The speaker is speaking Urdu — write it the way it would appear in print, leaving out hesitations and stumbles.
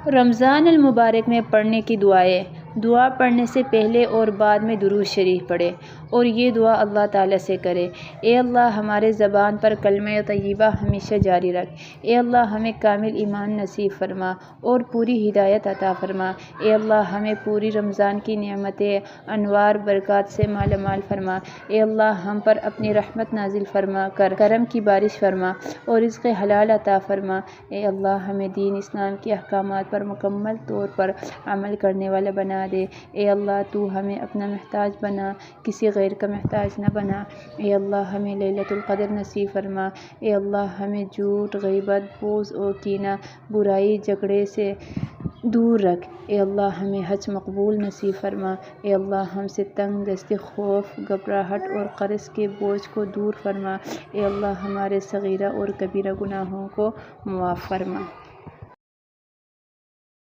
رمضان المبارک میں پڑھنے کی دعائیں۔ دعا پڑھنے سے پہلے اور بعد میں درود شریف پڑھیں اور یہ دعا اللہ تعالیٰ سے کریں: اے اللہ ہمارے زبان پر کلمہ طیبہ ہمیشہ جاری رکھ۔ اے اللہ ہمیں کامل ایمان نصیب فرما اور پوری ہدایت عطا فرما۔ اے اللہ ہمیں پوری رمضان کی نعمتیں، انوار، برکات سے مالا مال فرما۔ اے اللہ ہم پر اپنی رحمت نازل فرما کر کرم کی بارش فرما اور رزق حلال عطا فرما۔ اے اللہ ہمیں دین اسلام کے احکامات پر مکمل طور پر عمل کرنے والا بنا دے۔ اے اللہ تو ہمیں اپنا محتاج بنا، کسی غیر کا محتاج نہ بنا۔ اے اللہ ہمیں لیلۃ القدر نصیب فرما۔ اے اللہ ہمیں جھوٹ، غیبت، بغض اور کینہ، برائی، جھگڑے سے دور رکھ۔ اے اللہ ہمیں حج مقبول نصیب فرما۔ اے اللہ ہم سے تنگ دستی، خوف، گھبراہٹ اور قرض کے بوجھ کو دور فرما۔ اے اللہ ہمارے صغیرہ اور کبیرہ گناہوں کو معاف فرما۔